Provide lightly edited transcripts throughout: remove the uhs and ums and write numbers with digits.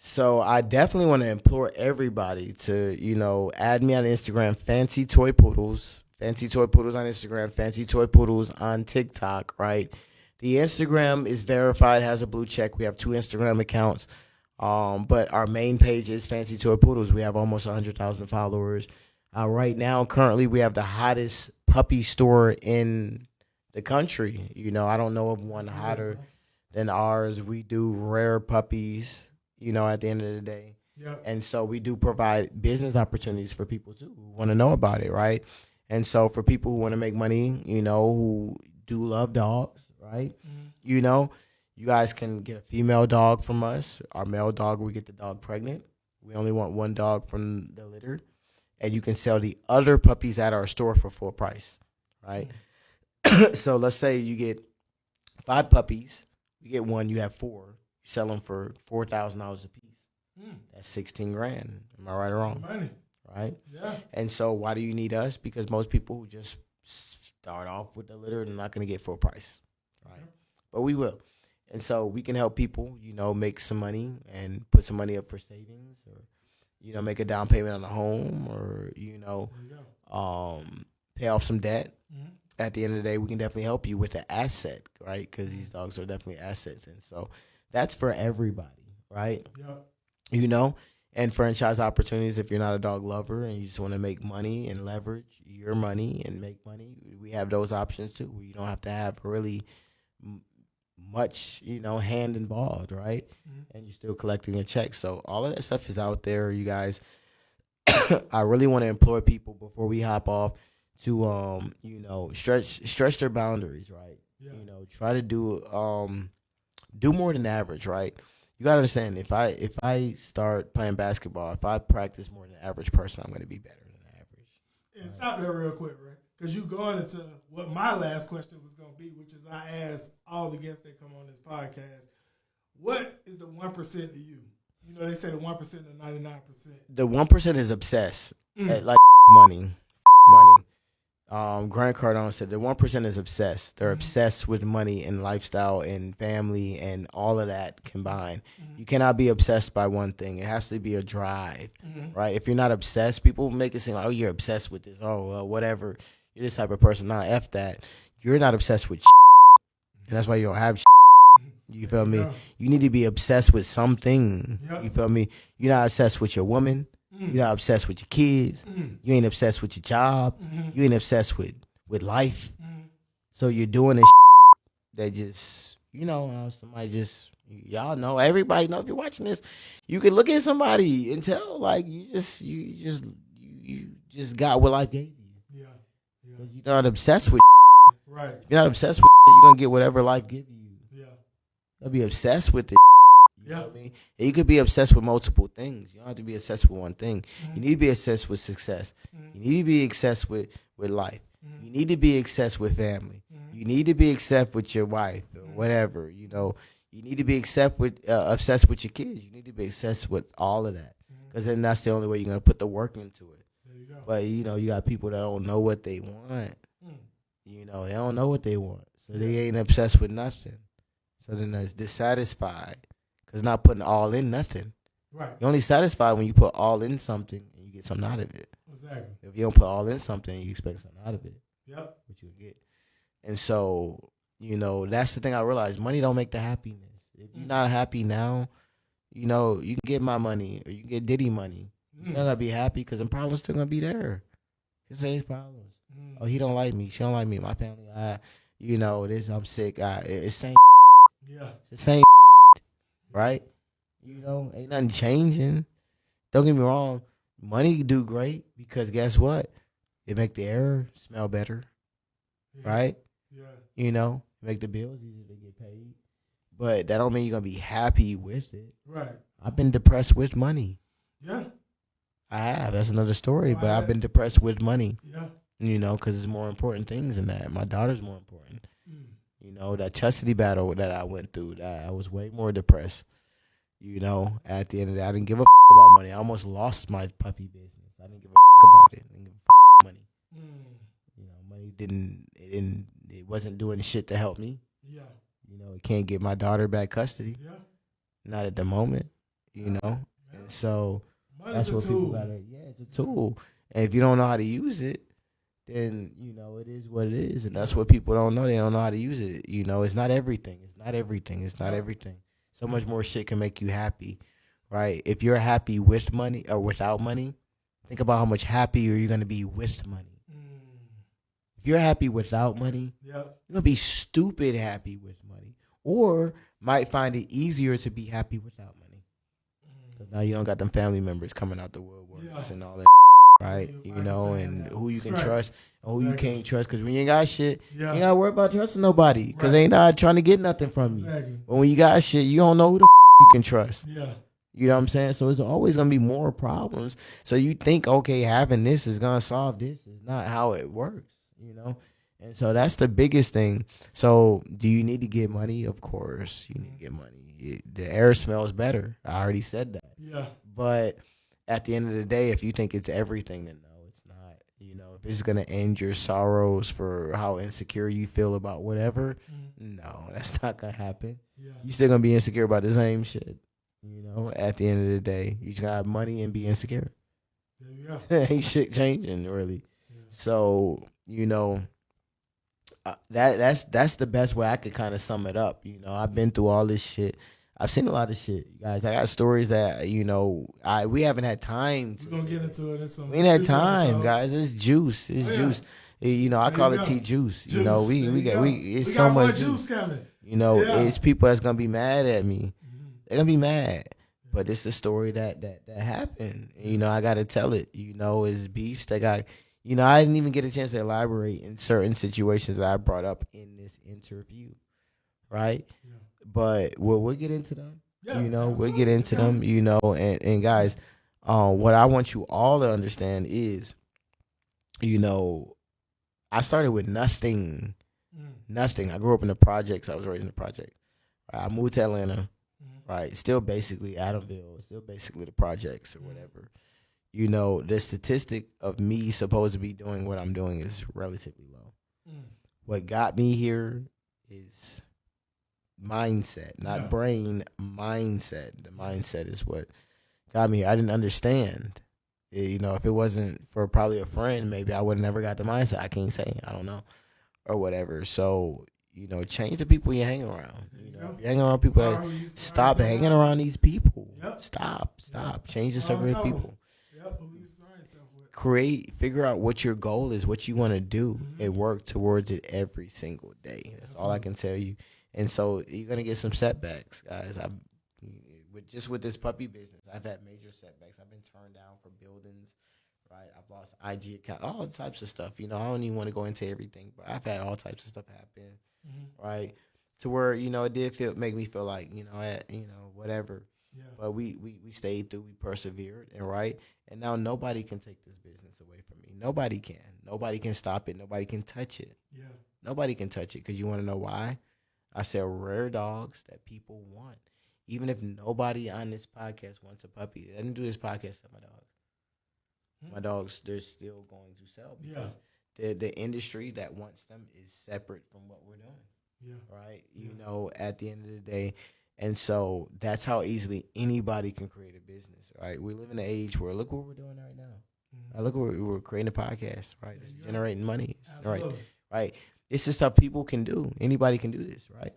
So I definitely want to implore everybody to, add me on Instagram, Fancy Toy Poodles. Fancy Toy Poodles on Instagram, Fancy Toy Poodles on TikTok, right? The Instagram is verified, has a blue check. We have two Instagram accounts. But our main page is Fancy Toy Poodles. We have almost 100,000 followers. Right now, currently, we have the hottest puppy store in the country. I don't know of one hotter than ours. We do rare puppies, at the end of the day. Yep. And so we do provide business opportunities for people too who want to know about it, right? And so for people who want to make money, who do love dogs, right? You know, you guys can get a female dog from us. Our male dog, we get the dog pregnant. We only want one dog from the litter. And you can sell the other puppies at our store for full price, right? So let's say you get 5 puppies. You get one, you have four. You sell them for $4,000 a piece. That's 16 grand. Am I right or wrong? Money. Right? Yeah. And so why do you need us? Because most people who just start off with the litter are not going to get full price, right? But we will. And so we can help people, make some money and put some money up for savings, or, make a down payment on a home, or, pay off some debt. At the end of the day, we can definitely help you with the asset, right? Because these dogs are definitely assets. And so that's for everybody, right? Yeah. And franchise opportunities if you're not a dog lover and you just want to make money and leverage your money and make money. We have those options too, where you don't have to have really much, hand involved, right? And you're still collecting your checks. So all of that stuff is out there, you guys. I really want to implore people before we hop off to stretch their boundaries, right? Yeah. Try to do more than average, right? You gotta understand, if I start playing basketball, if I practice more than the average person, I'm gonna be better than the average. And stop there real quick, right? Because you going into what my last question was going to be, which is I ask all the guests that come on this podcast, what is the 1% to you? They say the 1% to 99%. The 1% is obsessed at like money, money. Grant Cardone said the 1% is obsessed. They're obsessed with money and lifestyle and family and all of that combined. You cannot be obsessed by one thing. It has to be a drive, right? If you're not obsessed, people make it seem like, oh, you're obsessed with this. Oh, well, whatever. You're this type of person. Nah, F that. You're not obsessed with and that's why you don't have You feel me? You need to be obsessed with something. Yep. You feel me? You're not obsessed with your woman. You're not obsessed with your kids. You ain't obsessed with your job. You ain't obsessed with life. So you're doing this that just, somebody just, y'all know, everybody know, if you're watching this, you can look at somebody and tell, like, you just got what life gave you. Yeah. Yeah. You're not obsessed with Right. You're not obsessed with you're going to get whatever life gives you. Yeah. You'll be obsessed with it. You know what I mean? And you could be obsessed with multiple things. You don't have to be obsessed with one thing. You need to be obsessed with success. You need to be obsessed with life. You need to be obsessed with family. You need to be obsessed with your wife or whatever. You need to be obsessed with your kids. You need to be obsessed with all of that, because then that's the only way you're gonna put the work into it. There you go. But you got people that don't know what they want. They don't know what they want, so they ain't obsessed with nothing. So then they're dissatisfied. Because not putting all in nothing. Right. You're only satisfied when you put all in something and you get something out of it. Exactly. If you don't put all in something, you expect something out of it. Yep. What you get. And so, that's the thing I realized. Money don't make the happiness. If you're not happy now, you can get my money or you can get Diddy money. You're still gonna be happy because the problems still gonna be there. It's the same problems. Oh, he don't like me. She don't like me. My family, this, I'm sick. It's same. Yeah. It's the same. Right? Ain't nothing changing. Don't get me wrong. Money do great because guess what? It make the air smell better. Yeah. Right? Yeah. Make the bills easier to get paid. But that don't mean you're going to be happy with it. Right. I've been depressed with money. Yeah. I have. That's another story. But I've been depressed with money. Yeah. Because there's more important things than that. My daughter's more important. That custody battle that I went through, that I was way more depressed. At the end of the day, I didn't give a about money. I almost lost my puppy business. I didn't give a about it. I didn't give a money. Money it wasn't doing shit to help me. Yeah. It can't get my daughter back custody. Yeah. Not at the moment. you know? And so Money's that's a what people tool. gotta, it's a tool. And if you don't know how to use it, then, it is what it is. And that's what people don't know. They don't know how to use it. It's not everything. It's not everything. It's not everything. So much more shit can make you happy, right? If you're happy with money or without money, think about how much happier you're gonna be with money. If you're happy without money, you're gonna be stupid happy with money, or might find it easier to be happy without money because now you don't got them family members coming out the woodworks and all that, right? And who you can trust and who you can't trust. Because when you ain't got shit, you ain't gotta worry about trusting nobody because they ain't not trying to get nothing from you. But when you got shit, you don't know who the you can trust. You know what I'm saying? So it's always gonna be more problems. So you think, okay, having this is gonna solve this. Is not how it works. And so that's the biggest thing. So do you need to get money? Of course you need to get money. The air smells better. I already said that. But at the end of the day, if you think it's everything, then no, it's not. If it's gonna end your sorrows for how insecure you feel about whatever, no, that's not gonna happen. You still gonna be insecure about the same shit. At the end of the day, you just gotta have money and be insecure. Ain't shit changing really. So that's the best way I could kind of sum it up. I've been through all this shit. I've seen a lot of shit, you guys. I got stories that we haven't had time. We're gonna get into it. We ain't had time, guys. It's juice. It's juice. I call it tea juice. It's so much juice coming. It's people that's gonna be mad at me. They're gonna be mad. But it's a story that happened. I gotta tell it. It's beefs that got. I didn't even get a chance to elaborate in certain situations that I brought up in this interview, right? But we'll get into them. We'll get into them. And guys, what I want you all to understand is, I started with nothing. Nothing. I grew up in the projects. I was raised in the project. I moved to Atlanta. Right, still basically Adamville, still basically the projects or whatever. The statistic of me supposed to be doing what I'm doing is relatively low. What got me here is mindset, not brain, mindset. The mindset is what got me here. I didn't understand. If it wasn't for probably a friend, maybe I would have never got the mindset. I can't say, I don't know, or whatever. So, change the people you hang around. If you hang around people that stop hanging around these people. Stop. Change the circle of people. Figure out what your goal is, what you want to do, and work towards it every single day. That's all I can tell you. And so you're gonna get some setbacks, guys. With this puppy business, I've had major setbacks. I've been turned down for buildings. Right, I've lost IG account, all types of stuff. I don't even want to go into everything, but I've had all types of stuff happen. Right, to where it did make me feel like whatever. But we stayed through, we persevered, and now nobody can take this business away from me. Nobody can stop it. Nobody can touch it. Nobody can touch it because you want to know why? I sell rare dogs that people want. Even if nobody on this podcast wants a puppy, I didn't do this podcast to my dogs. My dogs, they're still going to sell because the industry that wants them is separate from what we're doing. Right? At the end of the day. And so that's how easily anybody can create a business, right? We live in an age where look what we're doing right now. Look what we're creating a podcast, right? It's generating money, right? It's just stuff people can do. Anybody can do this, right?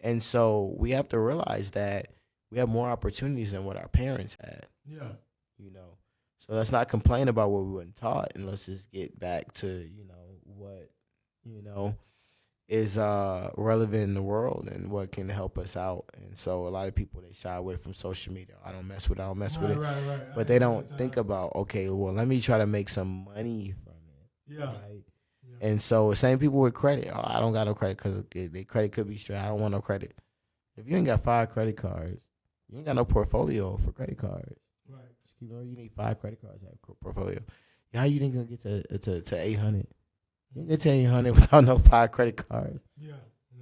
And so we have to realize that we have more opportunities than what our parents had. So let's not complain about what we weren't taught, and let's just get back to what is relevant in the world and what can help us out. And so a lot of people, they shy away from social media. I don't mess with it. Right. But they don't think about, okay, well, let me try to make some money from it. Right. And so same people with credit. Oh, I don't got no credit because their credit could be straight. I don't want no credit. If you ain't got 5 credit cards, you ain't got no portfolio for credit cards. Right. You need 5 credit cards to have a portfolio. How you think you're going to get to 800? You can get to 800 without no 5 credit cards.